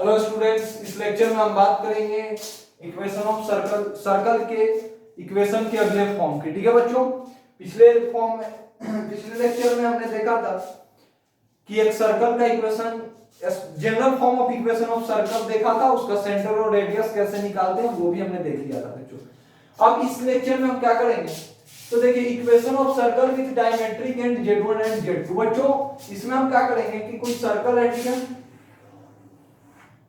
Hello students, इस lecture में हम बात करेंगे इक्वेशन ऑफ सर्कल के इक्वेशन के अगले फॉर्म की। ठीक है बच्चों, पिछले लेक्चर में हमने देखा था कि एक सर्कल का equation, general form of equation of circle देखा था, उसका सेंटर और रेडियस कैसे निकालते हैं वो भी हमने देख लिया था बच्चों। अब इस लेक्चर में हम क्या करेंगे, तो देखिए equation of circle with diametric end z1 and z2। बच्चों इसमें हम क्या करेंगे कि कोई सर्कल है, ठीक है,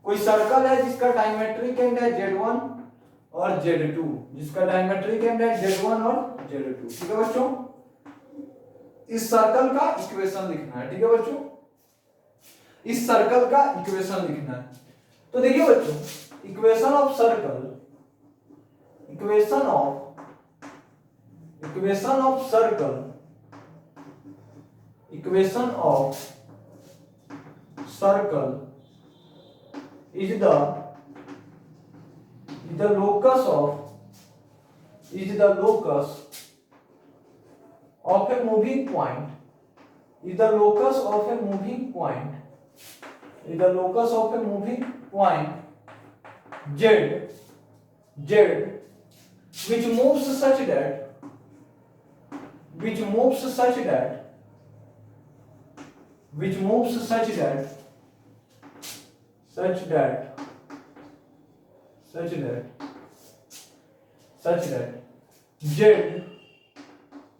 कोई सर्कल है जिसका डायमेट्रिक एंड है z1 और z2, जिसका डायमेट्रिक एंड है z1 और z2। ठीक है बच्चों, इस सर्कल का इक्वेशन लिखना है। ठीक है बच्चों, इस सर्कल का इक्वेशन लिखना है। तो देखिए बच्चों, equation of circle, equation of circle, equation of circle is the locus of a moving point, is the locus of a moving point, is the locus of a moving point z which moves such that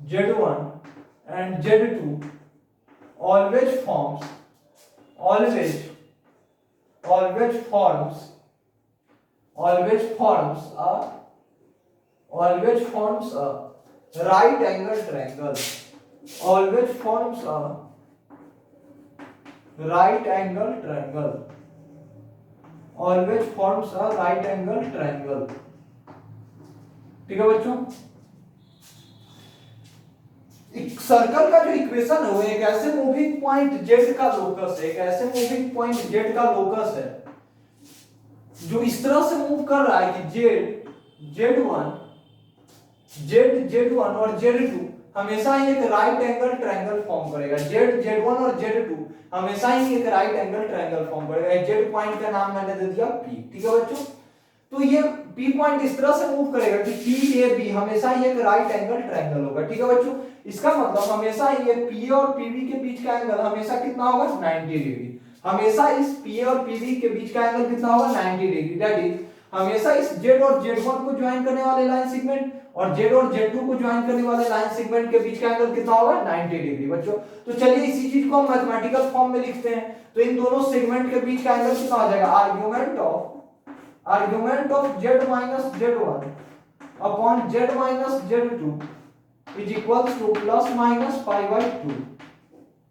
z1 and z2 always forms a right angle triangle, always forms a right angle triangle, always forms a right angle triangle। ठीक है बच्चों, एक circle का जो equation है वो एक ऐसे मूविंग पॉइंट z का लोकस है, एक ऐसे मूविंग पॉइंट z का लोकस है जो इस तरह से मूव कर रहा है कि z1 और z2 हमेशा ही एक राइट एंगल ट्रायंगल फॉर्म करेगा। z1 और z2 हमेशा ही एक राइट एंगल ट्रायंगल फॉर्म करेगा। z पॉइंट का नाम मैंने दे दिया p। ठीक है बच्चों, तो ये p पॉइंट इस तरह से मूव करेगा कि PAB हमेशा ही एक राइट एंगल ट्रायंगल होगा। ठीक है बच्चों, इसका मतलब हमेशा ये P और PB के बीच का एंगल हमेशा कितना होगा, 90 डिग्री। हमेशा इस P और PB के बीच का एंगल कितना होगा, 90 डिग्री। दैट इज हमेशा इस z और z1 को ज्वाइन करने वाले लाइन सेगमेंट और z और z2 को ज्वाइन करने वाले लाइन सेगमेंट के बीच का एंगल कितना होगा, 90 डिग्री। बच्चों तो चलिए इसी चीज को हम मैथमेटिकल फॉर्म में लिखते हैं। तो इन दोनों सेगमेंट के बीच का एंगल कितना हो जाएगा, argument of z minus z1 upon z minus z2 is equals to plus minus pi by 2,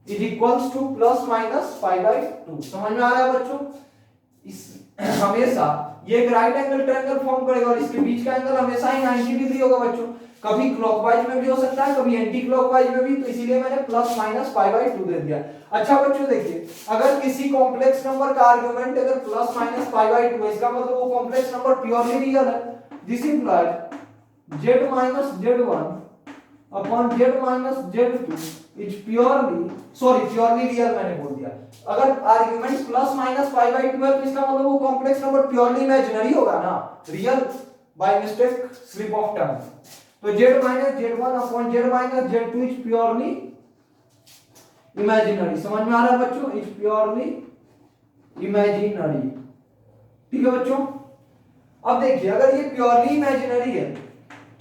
is equals to plus minus pi by 2। समझ में आ रहा है बच्चों, इस हमेशा ये एक राइट एंगल ट्रायंगल फॉर्म करेगा और इसके बीच का एंगल हमेशा ही 90 डिग्री होगा बच्चों। कभी क्लॉकवाइज में भी हो सकता है, कभी एंटी क्लॉकवाइज में भी, तो इसीलिए मैंने प्लस माइनस पाई बाई 2 दे दिया। अच्छा बच्चों देखिए, अगर किसी कॉम्प्लेक्स नंबर का आर्गुमेंट अगर प्लस माइनस पाई बाई 2 है, इसका मतलब वो कॉम्प्लेक्स नंबर प्योरली रियल है। This implies z minus z1 upon z minus z2 is purely real मैंने बोल दिया। अगर argument plus minus pi by 2 है तो इसका मतलब वो कॉम्प्लेक्स नंबर प्योरली इमेजिनरी होगा ना, real by mistake slip of tongue. तो z minus z1 upon z minus z2 is purely imaginary. समझ में आ रहा है बच्चों, इज प्योरली इमेजिनरी। ठीक है बच्चों, अब देखिए अगर ये प्योरली इमेजिनरी है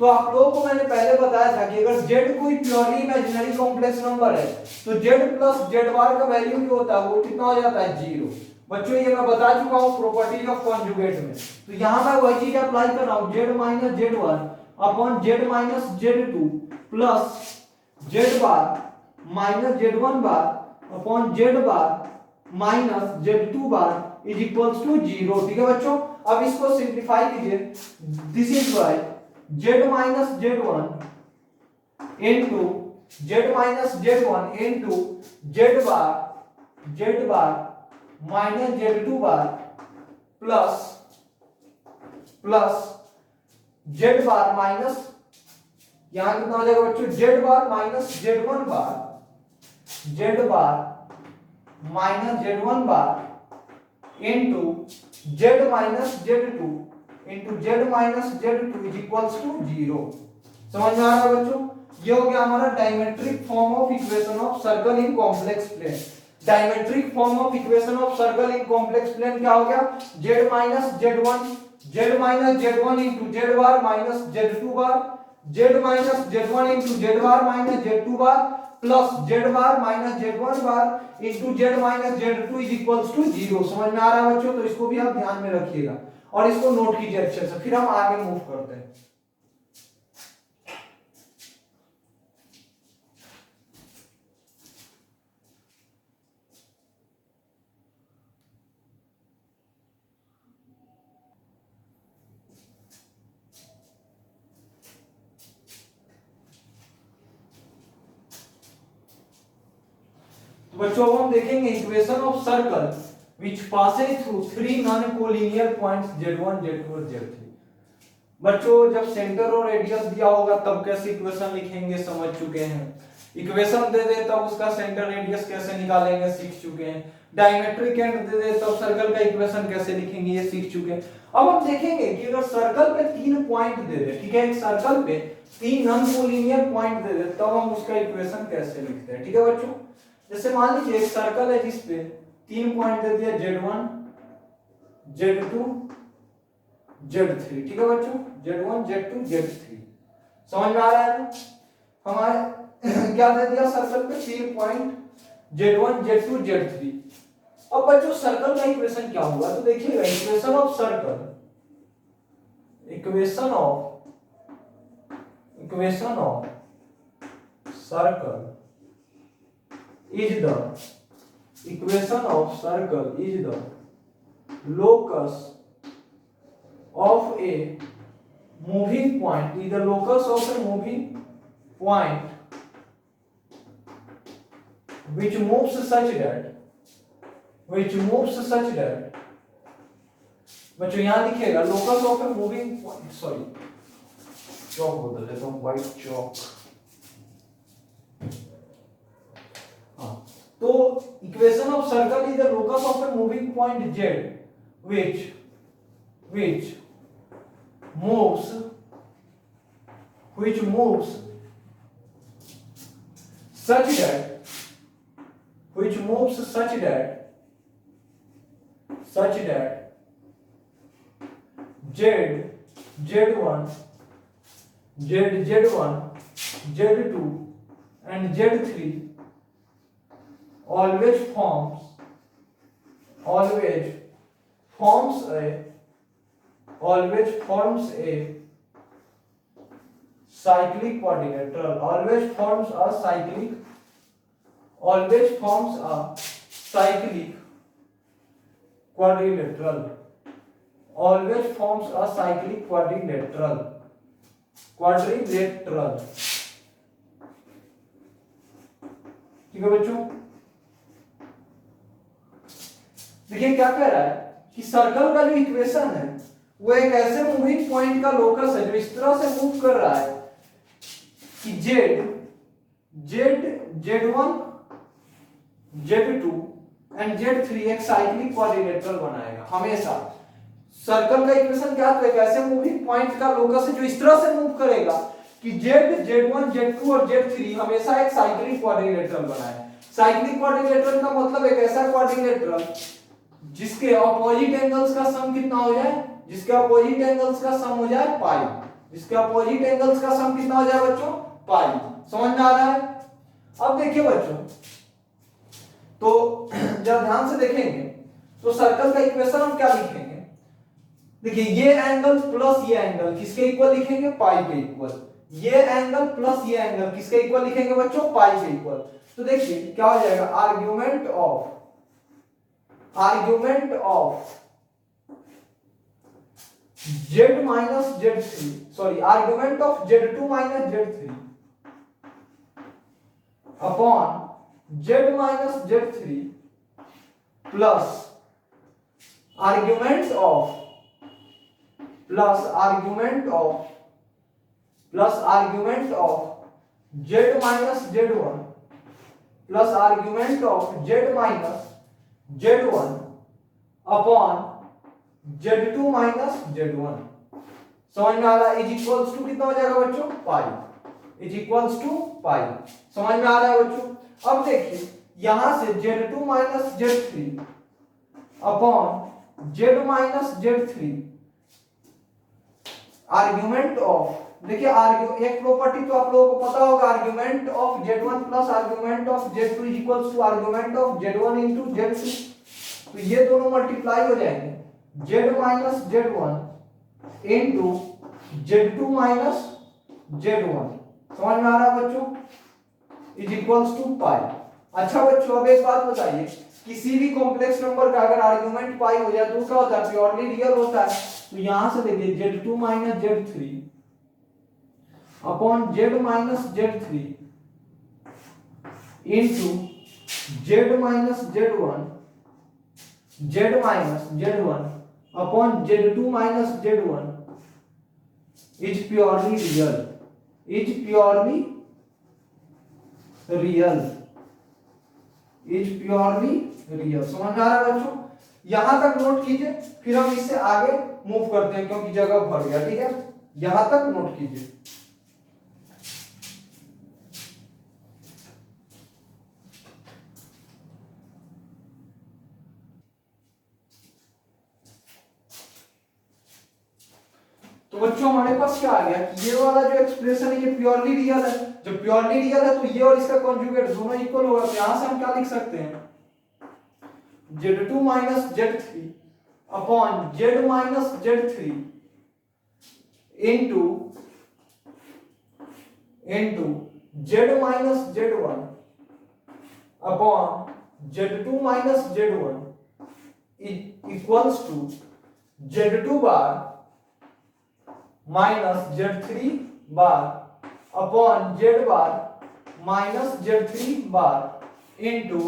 तो आप लोगों को मैंने पहले बताया था कि अगर z कोई प्योरली इमेजिनरी कॉम्प्लेक्स नंबर है तो z प्लस z बार का वैल्यू जो होता है वो कितना हो जाता है, 0। बच्चों ये मैं बता चुका हूं प्रॉपर्टीज ऑफ कॉन्जुगेट में, तो यहां मैं वही चीज अप्लाई कर रहा हूं। z minus z1 upon z minus z2 plus z bar minus z1 bar upon z bar minus z2 bar is equals to 0। ठीक है बच्चों, अब इसको सिंप्लीफाई कीजिए। This is why z minus z1 into z minus z1 into z bar minus z2 bar plus z bar minus, यहां कितना हो जाएगा बच्चों, z bar minus z1 bar, z bar minus z1 bar into z minus z2 into z minus z2 is equals to 0। समझ में आ रहा है बच्चों? ये हो गया हमारा diametric form of equation of circle in complex plane. Diametric form of equation of circle in complex plane क्या हो गया? z minus z1 into z bar minus z2 bar, z minus z1 into z bar minus z2 bar plus z bar minus z1 bar into z minus z2 is equals to 0। समझ में आ रहा है बच्चों? तो इसको भी आप ध्यान में रखिएगा और इसको नोट कीजिए अच्छे से, फिर हम आगे मूव करते हैं। बच्चों हम देखेंगे equation of circle which passes through three non collinear points z1 z2 और z3। बच्चों जब सेंटर और रेडियस दिया होगा तब कैसे इक्वेशन लिखेंगे समझ चुके हैं। इक्वेशन दे दे तब उसका सेंटर रेडियस कैसे निकालेंगे सीख चुके हैं। डायमेट्रिक एंड दे दे तब सर्कल का इक्वेशन कैसे लिखेंगे ये सीख चुके हैं। अब हम देखेंगे कि अगर सर्कल पे तीन पॉइंट दे दे, ठीक है, एक सर्कल पे तीन नॉन कोलिनियर पॉइंट दे दे तब हम उसका इक्वेशन कैसे लिखते हैं। ठीक है बच्चों, जैसे मान लीजिए एक सर्कल है जिस पे तीन पॉइंट दे दिया z1 z2 z3। ठीक है बच्चों, z1 z2 z3 समझ में आ रहा है ना? हमारे क्या दे दिया सर्कल पे तीन पॉइंट z1 z2 z3। अब बच्चों सर्कल का इक्वेशन क्या होगा? तो देखिएगा equation of circle, equation of circle is the equation of circle is the locus of a moving point, is the locus of a moving point which moves such that बच्चों यहां लिखिएगा locus of a moving point, sorry chalk बदल देता हूं, white chalk. तो equation of circle is the locus of a moving point z which moves such that z1 z2 and z3 always forms a cyclic quadrilateral, always forms a cyclic quadrilateral। ठीक है बच्चों, देखिए क्या कह रहा है कि सर्कल का जो इक्वेशन है वो एक ऐसे मूविंग पॉइंट का लोकस है जो इस तरह से मूव कर रहा है कि z1 z2 एंड z3 एक साइक्लिक क्वाड्रिलेटरल बनाएगा हमेशा। सर्कल का इक्वेशन क्या है? एक ऐसे मूविंग पॉइंट का लोकस है जो इस तरह से मूव करेगा कि z1 z2 और z3 हमेशा एक साइक्लिक क्वाड्रिलेटरल बनाए। साइक्लिक क्वाड्रिलेटरल का मतलब एक ऐसा क्वाड्रिलेटरल जिसके ऑपोजिट एंगल्स का सम कितना हो जाए? जिसके ऑपोजिट एंगल्स का सम हो जाए पाई। जिसके ऑपोजिट एंगल्स का सम कितना हो जाए बच्चों? पाई। समझ में आ रहा है? अब देखिए बच्चों, तो जब ध्यान से देखेंगे तो सर्कल का इक्वेशन हम क्या लिखेंगे? देखिए ये एंगल प्लस ये एंगल किसके इक्वल लिखेंगे? पाई के इक्वल। ये एंगल प्लस ये एंगल किसके इक्वल लिखेंगे बच्चों? पाई के इक्वल। तो देखिए क्या हो जाएगा? Argument of z minus z3, sorry, argument of z2 minus z3 upon z minus z3 plus argument of z minus z1 plus argument of z minus z1 upon Z2 minus Z1। समझ में आ रहा है? Is equals to कितना हो जाएगा बच्चों? पाई। Is equals to पाई। समझ में आ रहा है बच्चों? अब देखिए यहां से Z2 minus Z3 upon Z minus Z3 argument of, देखिए एक प्रॉपर्टी तो आप लोगों को पता होगा, argument of Z1 plus argument of Z2 is equals to argument of Z1 into Z2। तो ये दोनों मल्टीप्लाई हो जाएंगे, Z minus Z1 into Z2 minus Z1। समझ में आ रहा है बच्चों? इज इक्वल्स टू पाई। अच्छा बच्चों अब एक बात बताइए, किसी भी कॉम्प्लेक्स नंबर का अगर आर्ग्यूमेंट पाई हो जाए तो क्या होता है? प्योरली रियल होता है। तो यहां से देखिए Z2 minus Z3 upon Z minus Z3 into Z minus Z1 Z minus Z1 upon Z2 minus Z1 is purely real. Is purely real. Is purely real. समझ आ रहा है बच्चों? यहां तक नोट कीजिए, फिर हम इससे आगे मूव करते हैं क्योंकि जगह भर गया। ठीक है, यहां तक नोट कीजिए। तो बच्चों हमारे पास क्या आ गया कि ये वाला जो एक्सप्रेशन है ये प्योरली रियल है। जब प्योरली रियल है तो ये और इसका कॉन्जुगेट दोनों इक्वल होगा। तो यहां से हम क्या लिख सकते हैं? Z2 minus Z3 upon Z minus Z3 into Z minus Z1 upon Z2 minus Z1 equals to Z2 bar minus Z3 bar upon Z bar minus Z3 bar into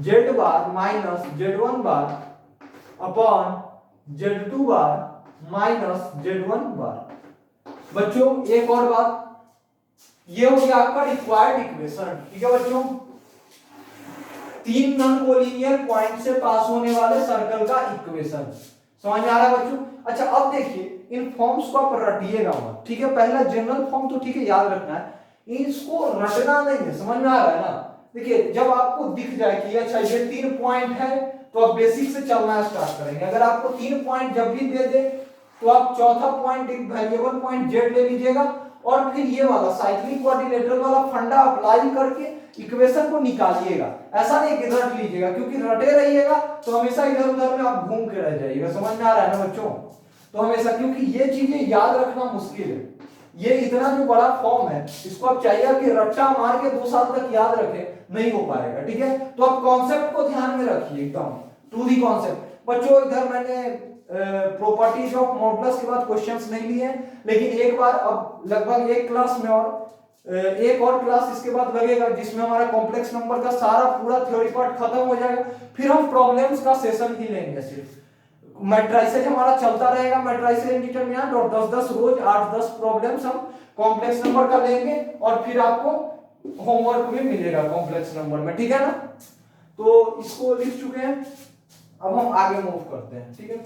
Z bar minus Z1 bar upon Z2 bar minus Z1 bar. बच्चों एक और बात, ये हो गया आपका required equation. ठीक है बच्चों, 3 नॉन कोलिनियर पॉइंट से पास होने वाले सर्कल का इक्वेशन। समझ में आ रहा है बच्चों? अच्छा अब देखिए इन फॉर्म्स को आप रटिएगा मत। ठीक है, पहला जनरल फॉर्म तो ठीक है याद रखना है, इसको रटना नहीं है। समझ में आ रहा है ना? देखिए जब आपको दिख जाए कि अच्छा ये 3 पॉइंट है तो आप बेसिक से चलना स्टार्ट करेंगे। अगर आपको 3 पॉइंट जब भी दे दे तो आप चौथा पॉइंट एक वेरिएबल पॉइंट Z ले लीजिएगा और फिर ये वाला साइक्लिक क्वाड्रिलेटरल वाला फंडा अप्लाई करके इक्वेशन को निकालिएगा। ऐसा नहीं कि रट लीजिएगा, क्योंकि रटे रहिएगा तो हमेशा इधर उधर में आप घूम के रह जाइएगा। समझ में आ रहा है ना बच्चों? तो हमेशा, क्योंकि ये चीजें याद रखना मुश्किल है, ये इतना जो बड़ा फॉर्म है इसको आप चाहिए कि रट्टा मार के 2 साल तक याद रखें, नहीं हो पाएगा। ठीक है, तो आप कॉन्सेप्ट को ध्यान में रखिए एकदम टू दी कॉन्सेप्ट। बच्चों इधर मैंने प्रॉपर्टीज ऑफ मॉडुलस के बाद क्वेश्चंस नहीं लिए हैं, लेकिन एक बार अब लगभग एक क्लास में और एक और क्लास इसके बाद लगेगा जिसमें हमारा कॉम्प्लेक्स नंबर का सारा पूरा थ्योरी पार्ट खत्म हो जाएगा। फिर हम प्रॉब्लम्स का सेशन ही लेंगे, सिर्फ मैट्रिसेज हमारा चलता रहेगा, मैट्रिसेज इंडिटरमिनेंट, और 10-10 रोज 8-10 प्रॉब्लम्स हम कॉम्प्लेक्स नंबर का लेंगे और फिर आपको होमवर्क भी मिलेगा कॉम्प्लेक्स नंबर में। ठीक है ना? तो इसको लिख चुके हैं, अब हम आगे मूव करते हैं। ठीक है,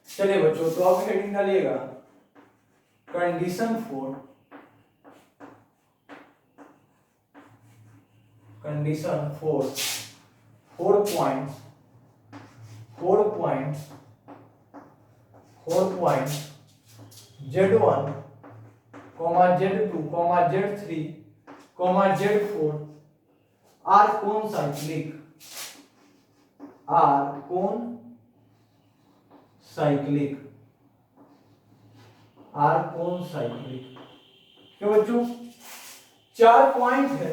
चलिए बच्चों तो अब हेडिंग डालिएगा condition 4 4 points Z1, Z2, Z3, Z4 are concyclic, क्यों बच्चों? 4 पॉइंट है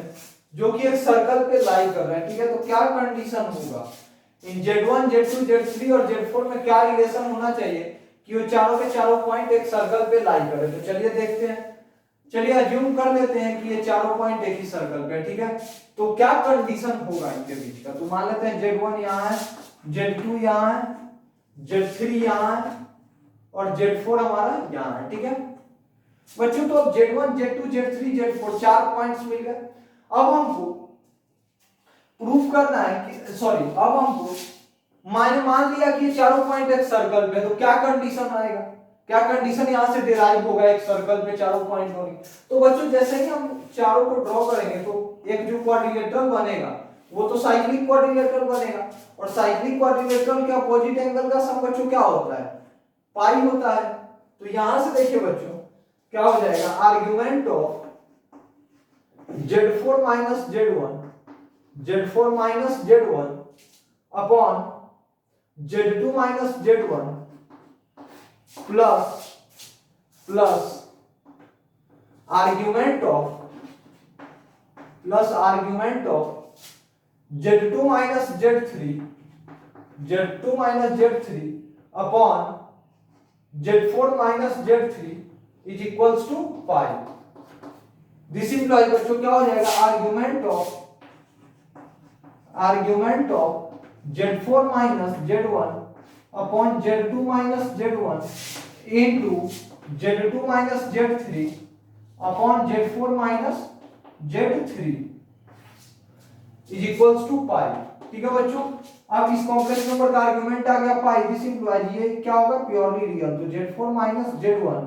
जो कि एक सर्कल पे लाई कर रहे हैं। ठीक है, तो क्या कंडीशन होगा इन Z1, Z2, Z3 और Z4 में? क्या रिलेशन होना चाहिए कि वो चारों के चारों पॉइंट एक सर्कल पे लाई करे? तो चलिए देखते हैं। चलिए अज्यूम कर लेते हैं कि ये चारों पॉइंट एक ही सर्कल पे, ठीक है। तो क्या कंडीशन होगा इनके बीच का, तो मान लेते हैं Z1 यहाँ है, Z2 यहाँ है, Z3 यहाँ है और Z4 हमारा यहाँ है, ठीक है बच्चों। तो अब Z1 Z2 Z3 Z4 चार पॉइंट्स मिल गए। अब हमको प्रूफ करना है कि सॉरी, अब हमको मैंने मान लिया कि ये चारों पॉइंट एक सर्कल पे, तो क्या कंडीशन आएगा, क्या कंडीशन यहां से डिराइव होगा एक सर्कल पे चारों पॉइंट होंगे। तो बच्चों जैसे ही हम चारों को ड्रॉ करेंगे तो एक जो क्वाड्रिलेटरल बनेगा वो तो साइक्लिक क्वाड्रिलेटरल बनेगा, और साइक्लिक क्वाड्रिलेटरल के अपोजिट एंगल का सम बच्चों क्या होता है, पाई होता है। तो यहां से देखिए बच्चों क्या हो जाएगा, argument of Z4 minus Z1 upon Z2 minus Z1 plus argument of Z2 minus Z3 upon Z4 minus Z3 is equals to pi. This implies बच्चों क्या हो जाएगा, argument of Z4 minus Z1 upon Z2 minus Z1 into Z2 minus Z3 upon Z4 minus Z3 is equals to pi, ठीक है बच्चों। अब इस complex number का आर्गुमेंट आ गया पाई, दिस इंप्लाइज ये क्या होगा, प्योरली रियल। तो Z4 minus Z1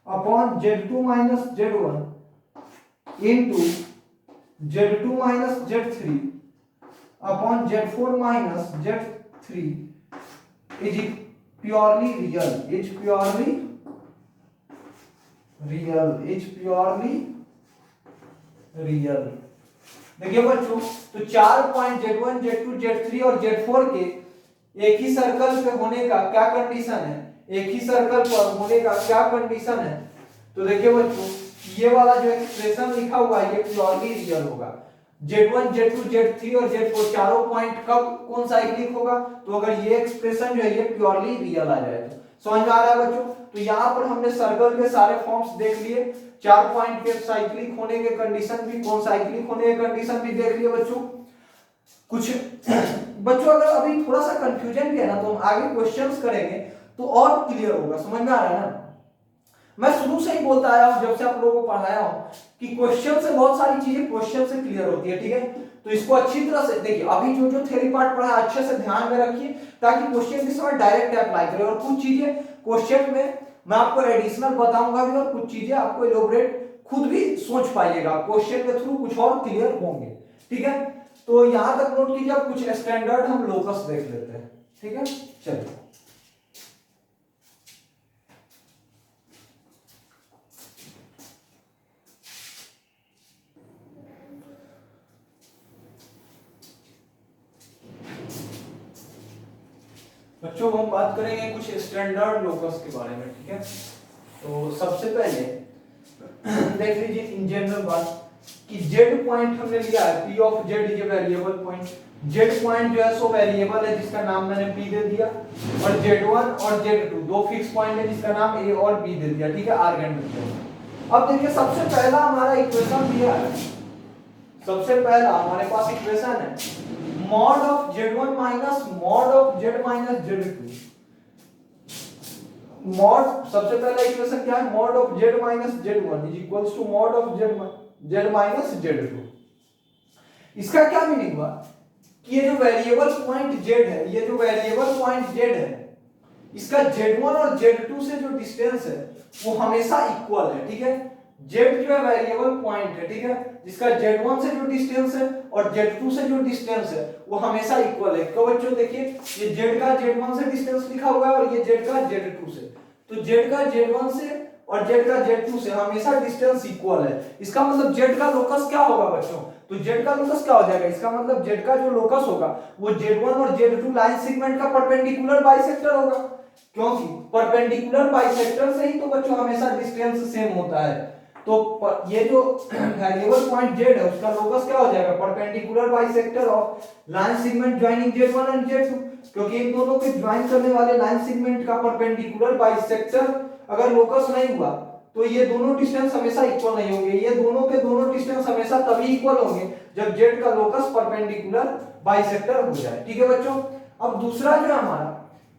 upon Z2 minus Z1 into Z2 minus Z3 upon Z4 minus Z3 is purely real. देखिए बच्चों, तो चार पॉइंट Z1 Z2 Z3 और Z4 के एक ही सर्कल पे होने का क्या कंडीशन है, एक ही सर्कल पर होने का क्या कंडीशन है। तो देखिए बच्चों, ये वाला जो एक्सप्रेशन लिखा हुआ है ये प्योरली रियल होगा। Z1 Z2 Z3 और Z4 चारों पॉइंट कब कौन साइक्लिक होगा, तो अगर ये एक्सप्रेशन जो है ये प्योरली रियल आ जाए तो। समझ में आ रहा है बच्चों। तो यहाँ पर हमने सर्कल के सारे फॉर्म्स देख लिए, चार पॉइंट के साइक्लिक होने के कंडीशन भी, कौन साइक्लिक होने के कंडीशन भी देख लिए बच्चों। कुछ बच्चों अगर अभी थोड़ा सा कंफ्यूजन भी है ना तो हम आगे क्वेश्चंस करेंगे तो और क्लियर होगा, समझ में आ रहा है ना। मैं शुरू से ही बोलता आया हूं, जब से आप लोगों को पढ़ाया हूं कि क्वेश्चन से बहुत सारी चीजें क्वेश्चन से क्लियर होती है, ठीक है। तो इसको अच्छी तरह से देखिए, अभी जो थ्योरी पार्ट पढ़ा है अच्छे से ध्यान में रखिए ताकि क्वेश्चन के समय डायरेक्ट अप्लाई करें। और कुछ चीजें क्वेश्चन में मैं आपको एडिशनल बताऊंगा भी, और कुछ चीजें आपको एलोबरेट खुद भी सोच पाइएगा, क्वेश्चन के थ्रू कुछ और क्लियर होंगे, ठीक है। तो यहां तक नोट कीजिए। अब कुछ स्टैंडर्ड हम लोकस देख लेते हैं, ठीक है। चलिए बच्चों, हम बात करेंगे कुछ स्टैंडर्ड लोकस के बारे में, ठीक है। तो सबसे पहले देख लीजिए इन जनरल बात कि Z पॉइंट हमने लिया है, P of Z is a variable point. Z point जो है सो वेरिएबल है जिसका नाम मैंने P दे दिया, और Z1 और Z2 दो फिक्स पॉइंट है जिसका नाम A और B दे दिया, ठीक है, आर्गन वेक्टर। अब देखिए सबसे पहला हमारा इक्वेशन दिया है, सबसे पहला हमारे पास इक्वेशन है mod of Z1 minus mod of Z minus Z2। mod सबसे पहला इक्वेशन क्या है, mod of Z minus Z1 is equals to mod of Z minus Z2। इसका क्या मीनिंग हुआ कि ये जो वेरिएबल पॉइंट Z है, ये जो वेरिएबल पॉइंट Z है, इसका Z1 और Z2 से जो डिस्टेंस है वो हमेशा इक्वल है, ठीक है। Z जो है वेरिएबल पॉइंट है, ठीक है, जिसका Z1 से जो डिस्टेंस है और Z2 से जो डिस्टेंस है वो हमेशा इक्वल है। तो बच्चों देखिए ये Z का Z1 से डिस्टेंस लिखा हुआ है और ये Z का Z2 से, तो Z का Z1 से और Z का Z2 से हमेशा डिस्टेंस इक्वल है। इसका मतलब Z का लोकस क्या होगा बच्चों, तो Z का लोकस क्या हो जाएगा, इसका मतलब Z का जो लोकस होगा वो Z1 और Z2 लाइन सेगमेंट का परपेंडिकुलर बाइसेक्टर होगा, क्योंकि परपेंडिकुलर बाइसेक्टर से ही तो बच्चों हमेशा डिस्टेंस सेम होता है। तो ये जो वेरिएबल पॉइंट Z है उसका लोकस क्या हो जाएगा, perpendicular bisector of line segment joining Z1 and Z2, क्योंकि इन दोनों के ज्वाइन करने वाले लाइन सेगमेंट का परपेंडिकुलर बाइसेक्टर अगर लोकस नहीं हुआ तो ये दोनों डिस्टेंस हमेशा इक्वल नहीं होंगे, ये दोनों के दोनों डिस्टेंस हमेशा तभी इक्वल होंगे जब z का लोकस परपेंडिकुलर बाइसेक्टर हो जाए। ठीक है बच्चों। अब दूसरा जो है हमारा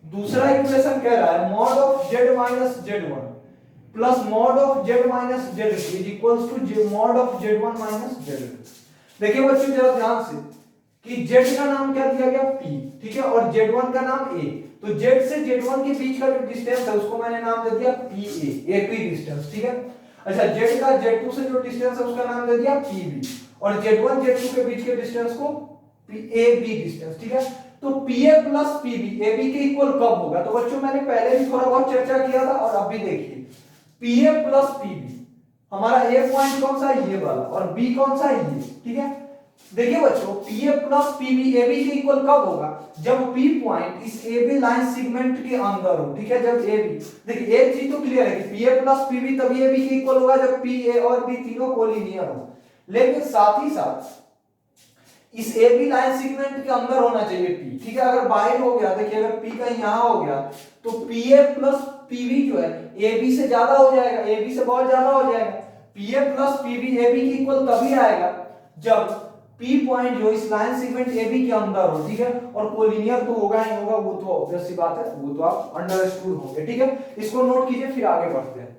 दूसरा इक्वेशन कह रहा है mod of z minus z1 plus mod of z minus z2 is equals to mod of z1 minus z2। देखिए बच्चों जरा ध्यान से कि z का नाम क्या दिया गया p, ठीक है, और z1 का नाम a, तो z से z1 के बीच का जो डिस्टेंस है उसको मैंने नाम दे दिया pa, ap डिस्टेंस, ठीक है। अच्छा z का z2 से जो डिस्टेंस है उसका नाम दे दिया pb, और z1 z2 के बीच के डिस्टेंस को ab डिस्टेंस, ठीक है। तो pa प्लस pb ab के इक्वल कब होगा? तो बच्चों मैंने पहले भी थोड़ा बहुत चर्चा किया था और अब भी देखिए pa प्लस pb, हमारा a पॉइंट कौन सा है? ये वाला, और b कौन सा है? ये, ठीक है। देखिए बच्चों pa प्लस pb ab के इक्वल कब होगा? जब p पॉइंट इस ab लाइन सेगमेंट के अंदर हो, ठीक है। जब ab, देखिए एक चीज तो क्लियर है कि pa प्लस pb तभी ab के इक्वल होगा जब pa और b तीनों कोलिनियर हो, लेकिन साथ ही साथ इस AB लाइन सेगमेंट के अंदर होना चाहिए P, ठीक है। अगर बाहर हो गया, देखिए अगर P कहीं यहां हो गया तो PA प्लस PB जो है AB से ज्यादा हो जाएगा, AB से बहुत ज्यादा हो जाएगा। PA प्लस PB AB के इक्वल तभी आएगा जब P पॉइंट जो इस लाइन सेगमेंट AB के अंदर हो, ठीक है। और कोलिनियर तो होगा ही होगा, वो तो ऑब्वियस सी बात है, वो तो आप अंडरस्टूड होंगे, ठीक है। इसको नोट कीजिए, फिर आगे बढ़ते हैं।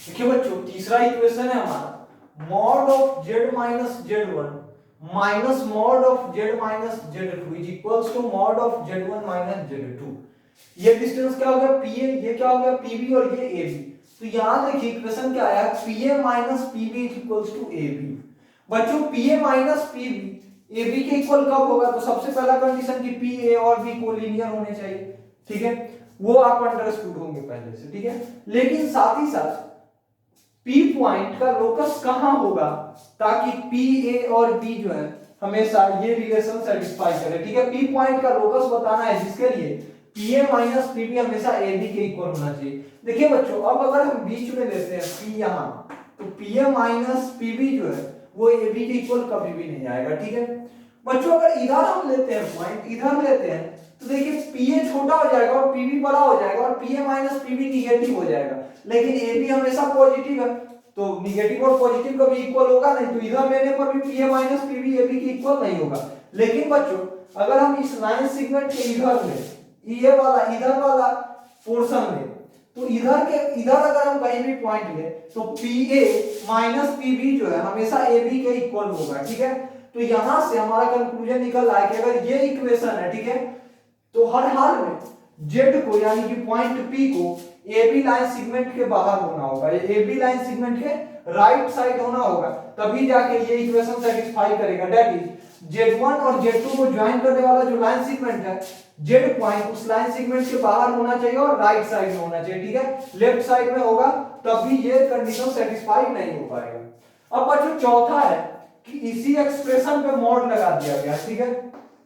देखिए बच्चों तीसरा इक्वेशन है हमारा mod of z minus z1 minus mod of z minus z2 is equals to mod of z1 minus z2। ये डिस्टेंस क्या हो गया? pa, ये क्या हो गया? pb, और ये ab। तो यहां देखिए इक्वेशन क्या आया? pa minus pb is equals to ab। बच्चों pa माइनस pb ab के इक्वल कब होगा? तो सबसे पहला कंडीशन कि pa और b कोलिनियर होने चाहिए, ठीक है, वो आप अंडरस्टूड होंगे पहले से, ठीक है। लेकिन साथ ही साथ P पॉइंट का लोकस कहां होगा ताकि PA और B जो है हमेशा ये रिलेशन सेटिस्फाई करे, ठीक है। P पॉइंट का लोकस बताना है जिसके लिए PA माइनस PB हमेशा AB के इक्वल होना चाहिए। देखिए बच्चों अब अगर हम बीच में लेते हैं P यहां, तो PA माइनस PB जो है वो AB के इक्वल कभी भी नहीं आएगा, ठीक है। बच्चों अगर इधर हम लेते हैं पॉइंट, इधर लेते हैं, तो देखिए PA छोटा हो जाएगा और PB बड़ा हो जाएगा और PA माइनस PB निगेटिव हो जाएगा, लेकिन AB हमेशा पॉजिटिव है, तो निगेटिव और पॉजिटिव कभी इक्वल होगा नहीं, तो इधर लेने पर भी PA माइनस PB AB के इक्वल नहीं होगा। लेकिन बच्चों अगर हम इस लाइन सेगमेंट के इधर ले, ये वाला इधर वाला पोर्शन ले, तो इधर अगर हम कहीं भी पॉइंट ले तो PA माइनस PB जो है हमेशा AB के इक्वल होगा, ठीक है। तो यहां से हमारा कंक्लूजन निकल रहा है कि अगर ये इक्वेशन है, ठीक है, तो हर हाल में Z को यानी कि पॉइंट P को AB लाइन सेगमेंट के बाहर होना होगा, AB लाइन सेगमेंट के राइट साइड होना होगा, तभी जाके ये इक्वेशन सेटिस्फाई करेगा। दैट इज Z1 और Z2 को ज्वाइन करने वाला जो लाइन सेगमेंट है Z पॉइंट उस लाइन सेगमेंट के बाहर होना चाहिए और राइट साइड में होना चाहिए, ठीक है। लेफ्ट साइड में होगा तभी ये कंडीशन सेटिस्फाई नहीं हो पाएगा। अब बच्चों चौथा है कि इसी एक्सप्रेशन पे मॉड लगा दिया गया, ठीक है,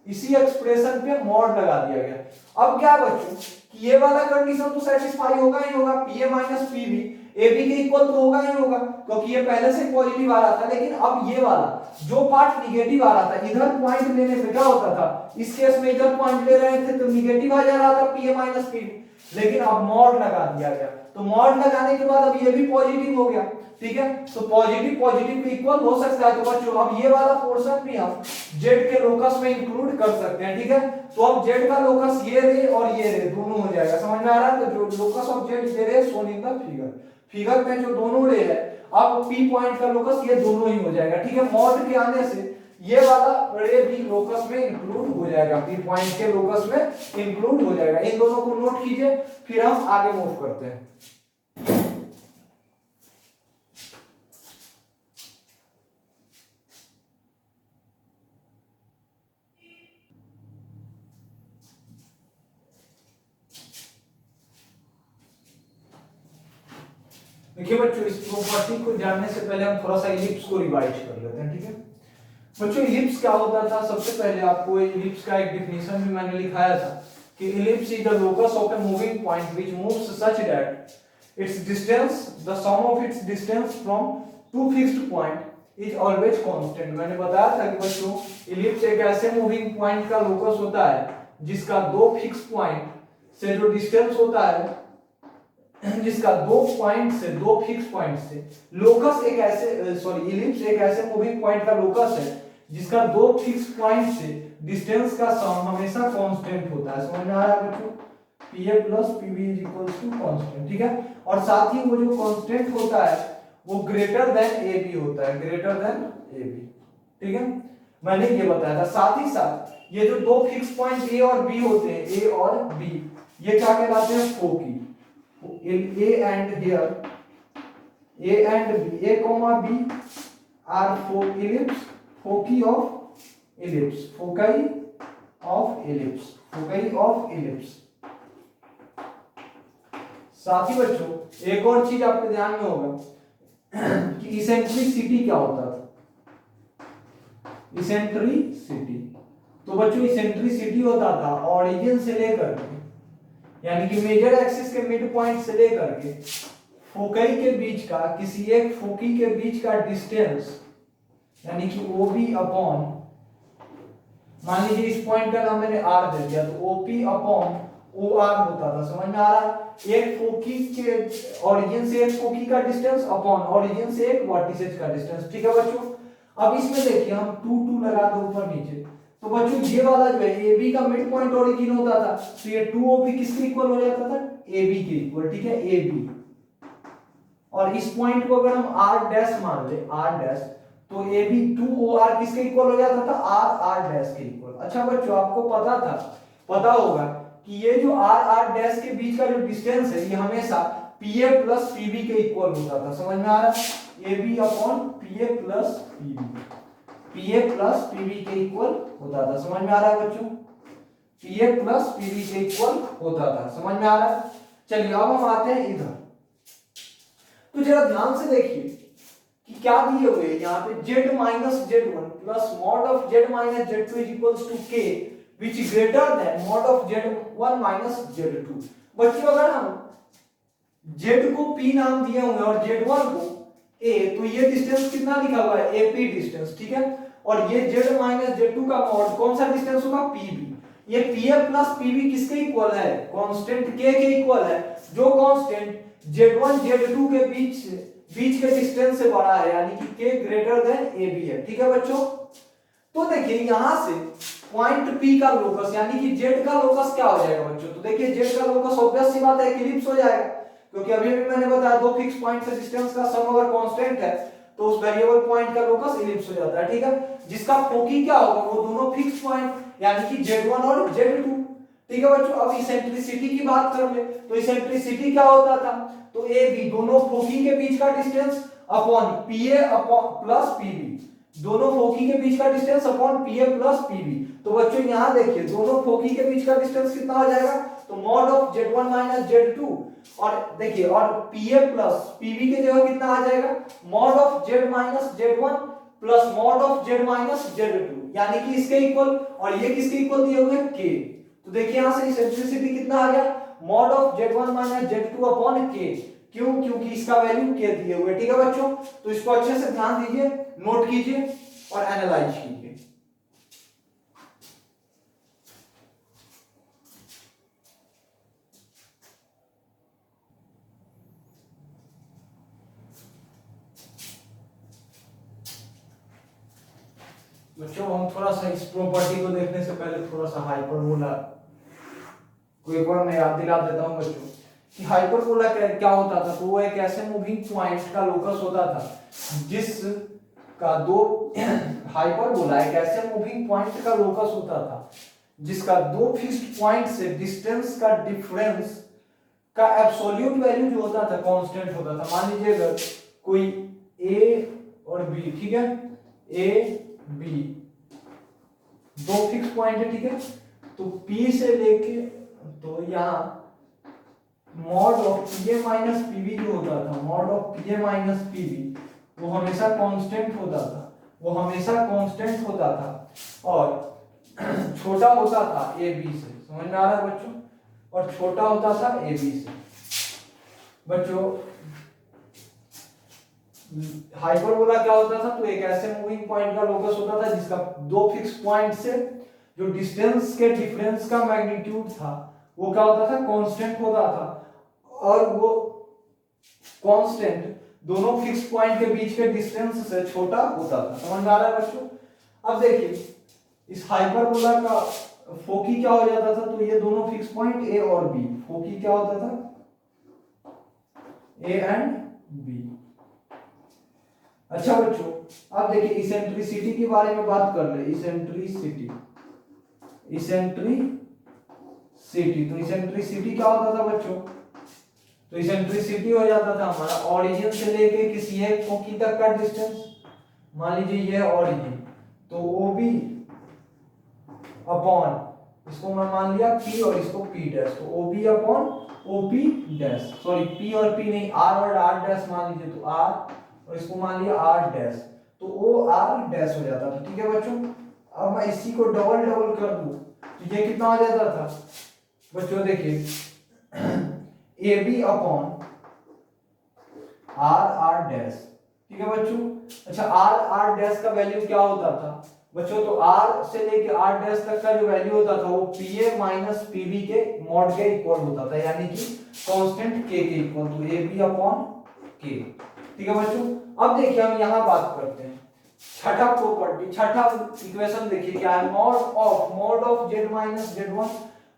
इसी एक्सप्रेशन पे मॉड लगा दिया गया। अब क्या बच्चों कि ये वाला कंडीशन तो सेटिस्फाई होगा ही होगा, PA माइनस PB AB के इक्वल तो होगा ही होगा क्योंकि ये पहले से पॉजिटिव आ रहा था। लेकिन अब ये वाला जो पार्ट निगेटिव आ रहा था, इधर पॉइंट लेने पे क्या होता था, इस केस में इधर पॉइंट ले रहे थे तो निगेटिव आ जा रहा था PA माइनस PB, लेकिन अब मॉड लगा दिया गया, तो मॉड लगाने के बाद अब ये भी पॉजिटिव हो गया, ठीक है। तो पॉजिटिव पॉजिटिव के इक्वल हो सकता है, तो बच्चों अब ये वाला पोर्शन भी हम Z के लोकस में इंक्लूड कर सकते हैं, ठीक है। तो अब Z का लोकस ये रे और ये रे दोनों हो जाएगा, समझ में आ रहा है। तो जो लोकस ऑफ Z दे रहे सोन इन द फिगर में जो दोनों रे है, अब P पॉइंट का लोकस ये दोनों ही हो जाएगा, ठीक है। मॉड के आने से ये वाला रे भी लोकस में इंक्लूड हो जाएगा, P पॉइंट के लोकस में इंक्लूड हो जाएगा। इन दोनों को नोट कीजिए, फिर हम आगे मूव करते हैं। देखिए बच्चों इस प्रॉपर्टी को जानने से पहले हम थोड़ा सा इलिप्स को रिवाइज कर लेते हैं, ठीक है। बच्चों इलिप्स क्या होता था? सबसे पहले आपको इलिप्स का एक डेफिनेशन भी मैंने लिखाया था कि ellipse is the locus of a moving point which moves such that its distance, the sum of its distance from two fixed point is always constant। मैंने बताया था कि बच्चों इलिप्स एक ऐसे मूविंग पॉइंट का लोकस होता है जिसका दो फिक्स पॉइंट से जो डिस्टेंस होता है, जिसका दो पॉइंट से, दो फिक्स पॉइंट से, लोकस एक ऐसे इलिप्स एक ऐसे मूविंग पॉइंट का लोकस है जिसका दो फिक्स पॉइंट से डिस्टेंस का सम हमेशा कांस्टेंट होता है। समझ में आ रहा है बच्चों? pa plus pb is equals to constant, ठीक है। और साथ ही वो जो कांस्टेंट होता है वो ग्रेटर देन ab होता है, ग्रेटर देन ab, ठीक है। मैंने ये बताया था। साथ ही साथ ये जो दो फिक्स पॉइंट a और b होते हैं, a और b, ये क्या कहलाते हैं? फोकी। a and here a and b, a comma b are ellipse, foci of ellipse, foci of ellipse, foci of ellipse। साथ ही बच्चों एक और चीज आपके ध्यान में होगा कि इसेंट्रिसिटी क्या होता था? इसेंट्रिसिटी, तो बच्चों इसेंट्रिसिटी होता था ऑरिजिन से लेकर के, यानी कि मेजर एक्सिस के मिड पॉइंट से लेकर के फोकी के बीच का, किसी एक फोकी के बीच का डिस्टेंस, यानी कि OP अपॉन, मान लीजिए इस पॉइंट का नाम मैंने R दे दिया, तो OP अपॉन OR होता था। समझ में आ रहा है? एक फोकी के ओरिजिन से एक फोकी का डिस्टेंस अपॉन ओरिजिन से एक वर्टिसेज का डिस्टेंस, ठीक है बच्चों। अब इसमें देखिए हम 2 2 लगा दो ऊपर नीचे, तो बच्चों ये वाला जो है AB का मिड पॉइंट ओरिजिन होता था, तो ये 2OP किसके इक्वल हो जाता था? AB के इक्वल, ठीक है, AB। और इस पॉइंट को अगर हम R डैश मान ले, R डैश, तो AB 2OR किसके इक्वल हो जाता था? R डैश के इक्वल। अच्छा बच्चों आपको पता होगा कि ये जो R डैश के बीच का जो डिस्टेंस है ये हमेशा PA प्लस PB के इक्वल होता था। समझ में आ रहा है? AB upon PA plus PB, PA plus PB के इक्वल होता था। समझ में आ रहा है बच्चों? PA प्लस PB के इक्वल होता था। समझ में आ रहा है? चलिए अब हम आते हैं इधर, तो जरा ध्यान से देखिए कि क्या दिए हुए हैं यहाँ पे, z minus z1 plus mod of z minus z2 is equals to k which is greater than mod of z1 minus z2। बच्चों अगर हम z को p नाम दिए हुए और z1 को a, तो ये डिस्टेंस कितना लिखा हुआ है? AP डिस्टेंस, ठीक है। और ये z माइनस z2 का मॉड कौन सा डिस्टेंस होगा? pb। ये pa प्लस pb किसके इक्वल है? कांस्टेंट k के इक्वल है, जो कांस्टेंट z1 z2 के बीच के डिस्टेंस से बड़ा है, यानी कि k ग्रेटर देन ab है, ठीक है बच्चों। तो देखिए यहां से पॉइंट P का लोकस, यानी कि Z का लोकस क्या हो जाएगा बच्चों? तो देखिए Z का लोकस ऑब्वियस सी बात है एक इलिप्स हो जाएगा, क्योंकि अभी मैंने बताया दो फिक्स पॉइंट से डिस्टेंस का सम अगर कांस्टेंट है तो उस वेरिएबल पॉइंट का लोकस इलिप्स हो जाता है, ठीक है। जिसका फोकी क्या होगा? वो दोनों फिक्स पॉइंट, यानी कि Z1 और Z2, ठीक है बच्चों। अब इसेंट्रिसिटी की बात कर ले, तो इसेंट्रिसिटी क्या होता था? तो AB दोनों फोकी के बीच का distance upon PA upon plus PB, दोनों फोकी के बीच का distance upon PA plus PB। तो बच्चों यहां देखिए दोनों फोकी के बीच का डिस्टेंस कितना हो जाएगा? तो mod of z1 minus z2, और देखिए और PA प्लस PB की जगह कितना आ जाएगा? Mod of z minus z1 plus mod of z minus z2, यानी कि इसके इक्वल, और ये किसके इक्वल दिए हुए हैं? k। तो देखिए यहां से इसेंट्रिसिटी कितना आ गया? Mod of z1 minus z2 upon k। क्यों? क्योंकि इसका वैल्यू k दिए हुए, ठीक है बच्चों। तो इसको अच्छे से ध्यान दीजिए, नोट कीजिए और एनालाइज कीजिए। बच्चों हम थोड़ा सा इस प्रॉपर्टी को देखने से पहले थोड़ा सा हाइपरबोला को एक बार मैं याद दिला देता हूं बच्चों कि हाइपरबोला क्या होता था। तो वो एक ऐसे मूविंग पॉइंट का लोकस होता था जिसका दो हाइपरबोला एक ऐसे मूविंग पॉइंट का लोकस होता था जिसका दो फिक्स्ड पॉइंट से डिस्टेंस का डिफरेंस का एब्सोल्यूट वैल्यू जो होता था कांस्टेंट होता था। मान लीजिए अगर कोई a और b, ठीक है, a b दो फिक्स पॉइंट है, ठीक है, तो P से लेके तो यहाँ mod of PA minus PB जो होता था, mod of PA minus PB वो हमेशा कांस्टेंट होता था, वो हमेशा कांस्टेंट होता था और छोटा होता था AB से। समझ में आ रहा है बच्चों? और छोटा होता था AB से। बच्चों हाइपरबोला क्या होता था, तो एक ऐसे मूविंग पॉइंट का लोकस होता था जिसका दो फिक्स पॉइंट से जो डिस्टेंस के डिफरेंस का मैग्नीट्यूड था वो क्या होता था, कांस्टेंट होता था, और वो कांस्टेंट दोनों फिक्स पॉइंट के बीच के डिस्टेंस से छोटा होता था। समझ में आ रहा है बच्चों? अब देखिए इस हाइपरबोला का फोकी क्या हो जाता था, तो ये दोनों फिक्स पॉइंट ए और बी, फोकी क्या होता था, ए एंड बी। अच्छा बच्चों अब देखिए इसेंट्रिसिटी के बारे में बात कर ले। इसेंट्रिसिटी, तो इसेंट्रिसिटी क्या होता था बच्चों, तो इसेंट्रिसिटी हो जाता था हमारा ओरिजिन से लेके किसी एक फोकी तक का डिस्टेंस। मान लीजिए ये ओरिजिन, तो OB अपॉन इसको मैं मान लिया P और इसको P डैश, तो OB upon OP dash, sorry P और P नहीं, R और R डैश मान लीजिए, तो R और इसको मान लिया R डैश, तो OR डैश हो जाता था। ठीक है बच्चों? अब मैं इसी को डबल कर दूं तो ये कितना हो जाता था बच्चों, देखिए AB अपॉन R डैश। ठीक है बच्चों? अच्छा R डैश का वैल्यू क्या होता था बच्चों, तो R से लेके R डैश तक का जो वैल्यू होता था वो PA माइनस PB के मॉड के इक्वल होता था, यानी कि कांस्टेंट K के इक्वल, तो AB अपॉन K। ठीक है बच्चों? अब देखिए हम यहां बात करते हैं छठा प्रॉपर्टी, छठा इक्वेशन देखिए क्या है, mod of z minus z1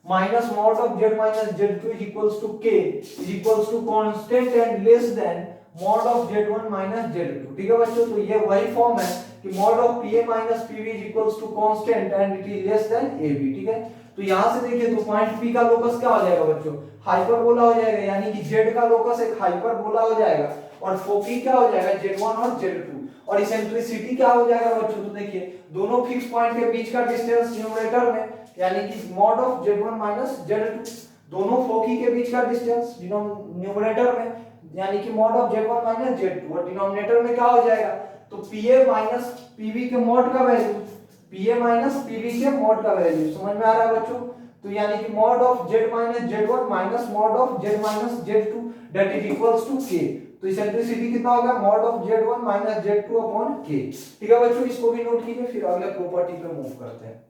minus mod of z minus z2 is equals to k is equals to constant and less than mod of z1 minus z2। ठीक है बच्चों? तो ये वही फॉर्म है कि mod of pa minus pb is equals to constant and it is less than ab। ठीक है? तो यहां से देखिए तो पॉइंट p का लोकस क्या हो जाएगा बच्चों, हाइपरबोला हो जाएगा, यानी कि z का लोकस एक हाइपरबोला हो जाएगा, और फोकी क्या हो जाएगा, z1 और z2, और इसेंट्रिसिटी क्या हो जाएगा बच्चों, तो देखिए दोनों फिक्स पॉइंट के बीच का डिस्टेंस न्यूमरेटर में, यानी कि mod of z1 minus z2, दोनों फोकी के बीच का डिस्टेंस न्यूमरेटर में, यानी कि mod of z1 minus z2, और डिनोमिनेटर में क्या हो जाएगा, तो pa माइनस pb के मॉड का वैल्यू, pa माइनस pb के मॉड का वैल्यू। समझ में आ रहा है बच्चों? तो यानी कि mod of z minus z1 minus mod of z minus z2 that is equals to k। तो इसेंट्रिसिटी कितना होगा, mod of z1 minus z2 upon k। ठीक है बच्चों? इसको भी नोट कीजिए, फिर अगले प्रॉपर्टी पे मूव करते हैं।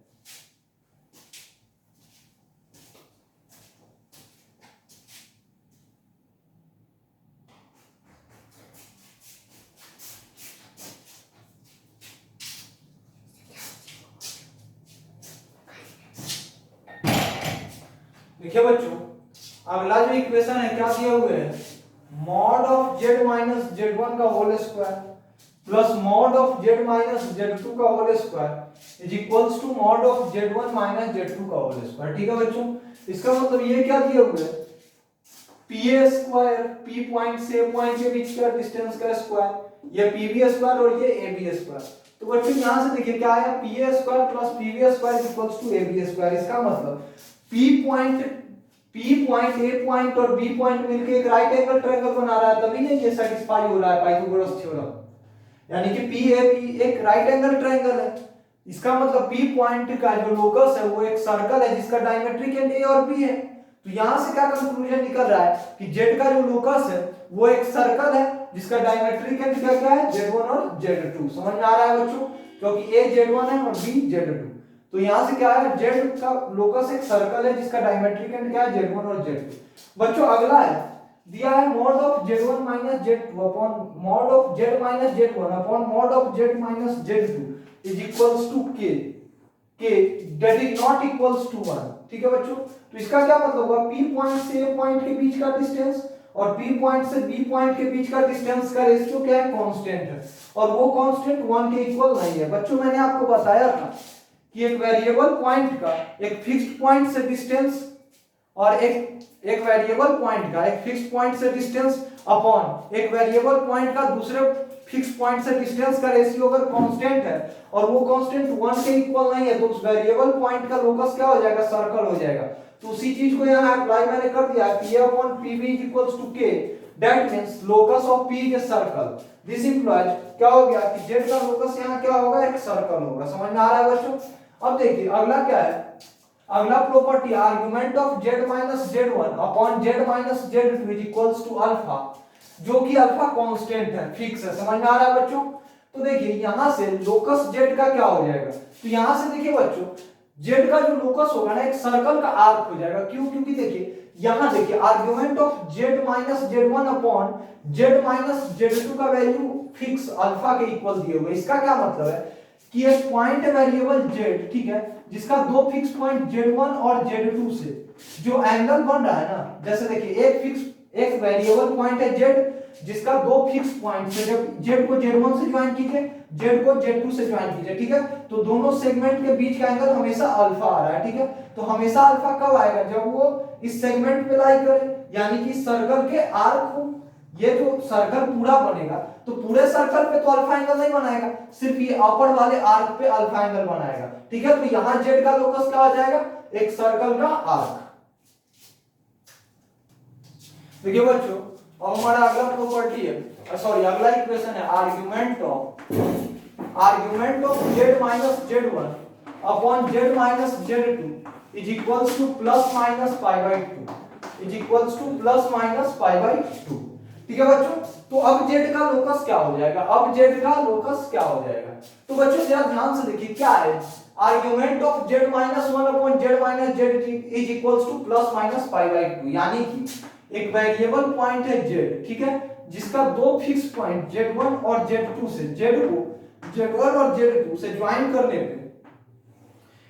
देखिए बच्चों अगला जो इक्वेशन है क्या दिए हुए है, mod of z minus z1 का whole square plus mod of z minus z2 का whole square is equals to mod of z1 minus z2 का होल स्क्वायर। ठीक है बच्चों? इसका मतलब ये क्या दिए हुए है, pa स्क्वायर, p पॉइंट से पॉइंट के बीच का डिस्टेंस का स्क्वायर, ये pb स्क्वायर और ये ab स्क्वायर। तो बच्चों यहां से देखिए क्या है, pa square plus pb square is equals to ab square. इसका मतलब p पॉइंट a पॉइंट और b पॉइंट मिलके एक राइट एंगल ट्रायंगल बना रहा है, तभी नहीं ये सेटिस्फाई हो रहा है पाइथागोरस थ्योरम, यानी कि PAP एक राइट एंगल ट्रायंगल है। इसका मतलब P पॉइंट का जो लोकस है वो एक सर्कल है जिसका डायमेट्रिक एंड A और B है। तो यहां से क्या कंक्लूजन निकल रहा है कि Z का जो लोकस है वो एक सर्कल है जिसका डायमेट्रिक एंड क्या है, Z1 और Z2। समझ में आ रहा है बच्चों? क्योंकि A Z1 है और B Z2, तो यहां से क्या है, Z का लोकस एक सर्कल है जिसका डायमेट्रिक एंड क्या है, Z1 और Z2। बच्चों अगला है दिया है mod of z1 minus z2 upon mod of z minus z1 upon mod of z minus z2 is equals to k that is not equals to 1। ठीक है बच्चों? तो इसका क्या मतलब हुआ, p पॉइंट से a पॉइंट के बीच का डिस्टेंस और p पॉइंट से b पॉइंट के बीच का डिस्टेंस का रेशियो क्या है, कांस्टेंट है, और वो कांस्टेंट 1 के इक्वल नहीं है। बच्चों मैंने आपको बताया था कि एक वेरिएबल पॉइंट का एक फिक्स्ड पॉइंट से डिस्टेंस और एक वेरिएबल पॉइंट का एक फिक्स पॉइंट से डिस्टेंस अपॉन एक वेरिएबल पॉइंट का दूसरे फिक्स पॉइंट से डिस्टेंस का रेशियो अगर कांस्टेंट है और वो कांस्टेंट 1 के इक्वल नहीं है, तो उस वेरिएबल पॉइंट का लोकस क्या हो जाएगा, सर्कल हो जाएगा। तो उसी चीज को यहां अप्लाई मैंने कर दिया, P/PB = k, that means locus of P is a circle. This implies क्या हो गया कि Z का लोकस यहां क्या होगा, एक सर्कल होगा। समझ में आ रहा है बच्चों? अब देखिए अगला क्या है, अगला property argument of z minus z1 upon z minus z2 is equals to alpha, जो कि अल्फा कांस्टेंट है, फिक्स है। समझ में आ रहा है बच्चों? तो देखिए यहां से लोकस z का क्या हो जाएगा, तो यहां से देखिए बच्चों z का जो लोकस होगा ना एक सर्कल का आर्क हो जाएगा। क्यों? क्योंकि देखिए यहां देखिए argument of z minus z1 upon z minus z2 का वैल्यू फिक्स अल्फा के इक्वल दिए हुए। इसका क्या मतलब है कि एक पॉइंट वेरिएबल z, ठीक है, जिसका दो फिक्स पॉइंट z1 और z2 से जो एंगल बन रहा है ना, जैसे देखिए एक वेरिएबल पॉइंट है z जिसका दो फिक्स पॉइंट से, जब z को z1 से ज्वाइन कीजिए, z को z2 से ज्वाइन कीजिए, ठीक है, तो दोनों सेगमेंट के बीच का एंगल हमेशा अल्फा आ रहा है, ठीक है। तो हमेशा अल्फा कब आएगा, जब वो इस सेगमेंट पे लाई करे, यानी कि सर्कल के आर्क को, ये जो सर्कल पूरा बनेगा तो पूरे सर्कल पे तो अल्फा एंगल नहीं बनाएगा, सिर्फ ये अपर वाले आर्क पे अल्फा एंगल बनाएगा, ठीक है। तो यहां z का लोकस क्या आ जाएगा, एक सर्कल का आर्क। देखिए बच्चों अब हमारा अगला प्रॉपर्टी है, सॉरी अगला इक्वेशन है argument of z minus z1 upon z minus z2 is equals two plus minus pi by 2 is equals two plus minus pi by 2, ठीक है बच्चों। तो अब z का लोकस क्या हो जाएगा, अब z का लोकस क्या हो जाएगा, तो बच्चों जरा ध्यान से देखिए क्या है, argument of z minus 1 upon z minus z is equals two plus minus pi by 2, यानी कि एक वेरिएबल पॉइंट है z, ठीक है, जिसका दो फिक्स पॉइंट z1 और z2 से, z को z1 और z2 से ज्वाइन करने पे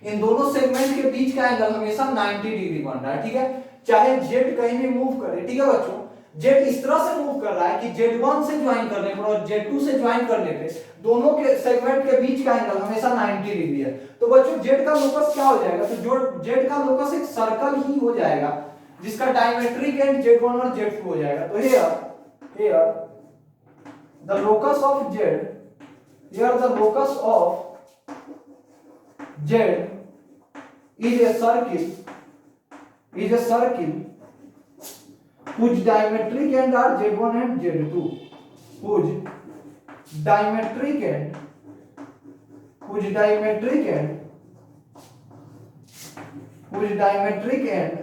इन दोनों सेगमेंट के बीच का एंगल हमेशा 90 डिग्री बन रहा है, ठीक है, चाहे z कहीं भी मूव करे, ठीक है बच्चों। z इस तरह से मूव कर रहा है कि z1 से ज्वाइन करने पर और z2 से ज्वाइन करने पे दोनों के सेगमेंट के बीच का एंगल हमेशा 90 डिग्री है। तो बच्चों z का लोकस क्या हो जाएगा, तो जो z का लोकस एक सर्कल ही हो जाएगा जिसका डायमेट्रिक एंड z1 और z2 हो जाएगा। तो here the locus of z, here the locus of z is a circle whose diametric end are z1 and z2, whose diametric end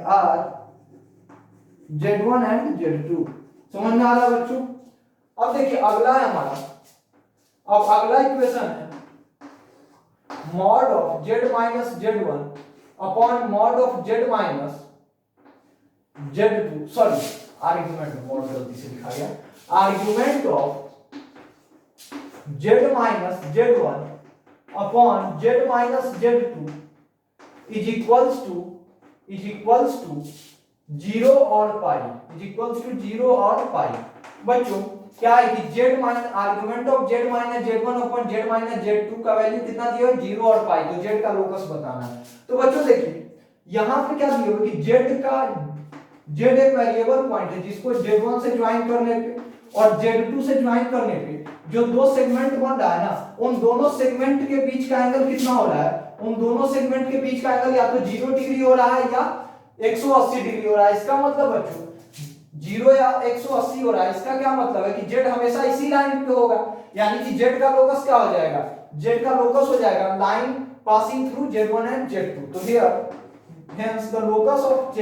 are z1 and z2। समझ में आ रहा है बच्चों? अब देखिए अगला है हमारा, अब अगला इक्वेशन है mod of z minus z1 upon mod of z minus z2, sorry argument में मॉड गलती से लिखा गया, argument of z minus z1 upon z minus z2 is equals to 0 और पाई, इज इक्वल्स टू 0 और पाई। बच्चों क्या है कि z minus argument of z minus z1 upon z minus z2 का वैल्यू कितना दिया है, 0 और पाई, तो z का लोकस बताना है। तो बच्चों देखिए यहां पे क्या दिया हुआ कि z एक वेरिएबल पॉइंट है जिसको z1 से ज्वाइन करने पे और z2 से ज्वाइन करने पे जो दो सेगमेंट बन रहा है ना, उन दोनों सेगमेंट के बीच का एंगल कितना हो रहा है, उन दोनों सेगमेंट के बीच का एंगल या तो 0 डिग्री हो रहा है या 180 डिग्री हो रहा है। इसका मतलब बच्चों 0 या 180 हो रहा है, इसका क्या मतलब है कि z हमेशा इसी लाइन पे होगा, यानी कि z का लोकस क्या हो जाएगा, z का लोकस हो जाएगा line passing through z1 and z2। तो here hence the locus of z,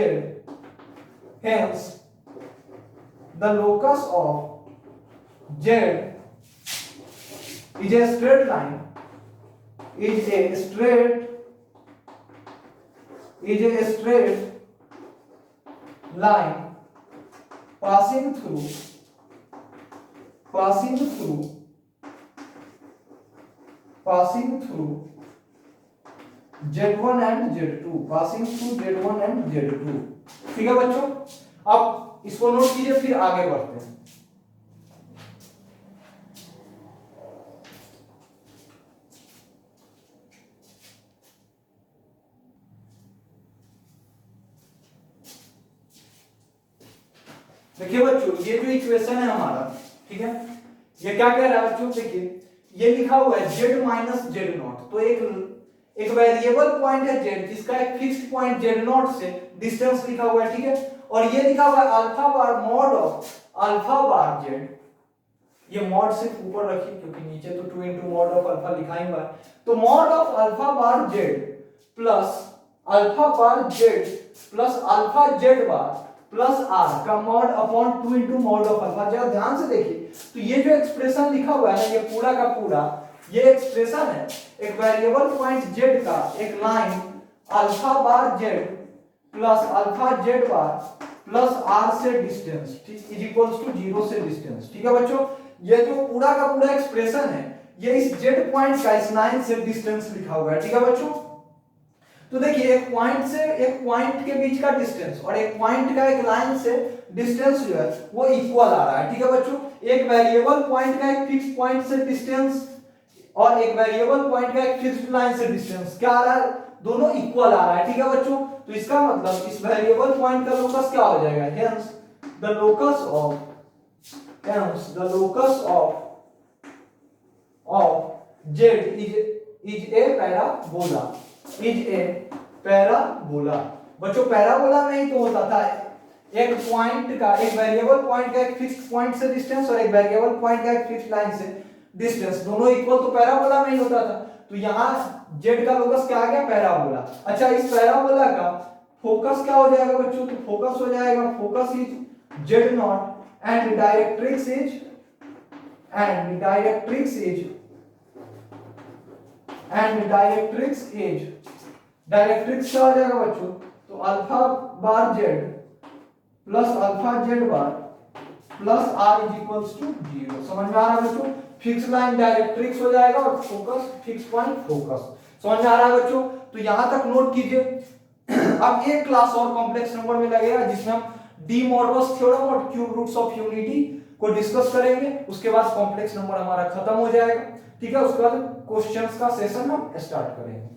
hence the locus of z is a straight line, is a straight line passing through z1 and z2, passing through z1 and z2, ठीक है बच्चों। अब इसको note कीजिए, फिर आगे बढ़ते हैं। देखिए बच्चों ये जो इक्वेशन है हमारा, ठीक है, ये क्या कह रहा है बच्चों, देखिए ये लिखा हुआ है z माइनस z नॉट, तो एक वेरिएबल पॉइंट है z जिसका एक फिक्स्ड पॉइंट z नॉट से डिस्टेंस लिखा हुआ है, ठीक है, और ये लिखा हुआ है alpha bar mod of alpha bar z, ये मॉड सिर्फ ऊपर रखिए क्योंकि नीचे तो 2 into मॉड ऑफ अल्फा लिखा ही हुआ है, तो mod of alpha bar z plus alpha bar Z plus alpha Z bar plus R का mod upon 2 into mod of alpha. जरा ध्यान से देखिए, तो ये जो एक्सप्रेशन लिखा हुआ है ना, ये पूरा का पूरा ये एक्सप्रेशन है एक वेरिएबल पॉइंट जेड का एक line alpha bar Z plus alpha Z bar plus R से डिस्टेंस, ठीक, इज इक्वल्स टू 0 से डिस्टेंस। ठीक है बच्चों, ये जो पूरा का पूरा एक्सप्रेशन है ये इस जेड पॉइंट का इस लाइन से डिस्टेंस लिखा हुआ है। ठीक है बच्चों, तो देखिए एक पॉइंट से एक पॉइंट के बीच का डिस्टेंस और एक पॉइंट का एक लाइन से डिस्टेंस जो है वो इक्वल आ रहा है। ठीक है बच्चों, एक वेरिएबल पॉइंट का एक फिक्स पॉइंट से डिस्टेंस और एक वेरिएबल पॉइंट का एक फिक्स्ड लाइन से डिस्टेंस क्या आ रहा है, दोनों इक्वल आ रहा है। ठीक है बच्चों, तो इसका मतलब इस वेरिएबल पॉइंट का लोकस क्या हो जाएगा, hence the locus of Z is a parabola, is a parabola. बच्चों पैराबोला में ही तो होता था एक पॉइंट का एक वेरिएबल पॉइंट का एक फिक्स्ड पॉइंट से डिस्टेंस और एक वेरिएबल पॉइंट का एक फिक्स्ड लाइन से डिस्टेंस, दोनों इक्वल तो पैराबोला में ही होता था। तो यहाँ जेड का लोकस क्या आ गया, पैराबोला। अच्छा, इस पैराबोला का फोकस क्या हो जाएगा बच्चों, तो फोकस हो जाएगा, focus is Z naught and directrix is directrix क्या हो जाएगा बच्चों, तो alpha bar Z plus alpha Z bar plus R is equals to 0। समझ में आ रहा है बच्चों, फिक्स लाइन डायरेक्ट्रिक्स हो जाएगा और फोकस फिक्स पॉइंट फोकस। समझ में आ रहा है बच्चों, तो यहां तक नोट कीजिए। अब एक क्लास और कॉम्प्लेक्स नंबर में लगेगा जिसमें हम डी मॉडल्स थ्योरम और क्यूब रूट्स ऑफ यूनिटी को डिस्कस करेंगे। उसके बाद कॉम्प्लेक्स नंबर हमारा खत्म हो जाएगा। ठीक है, उसके बाद क्वेश्चंस का सेशन हम स्टार्ट करेंगे।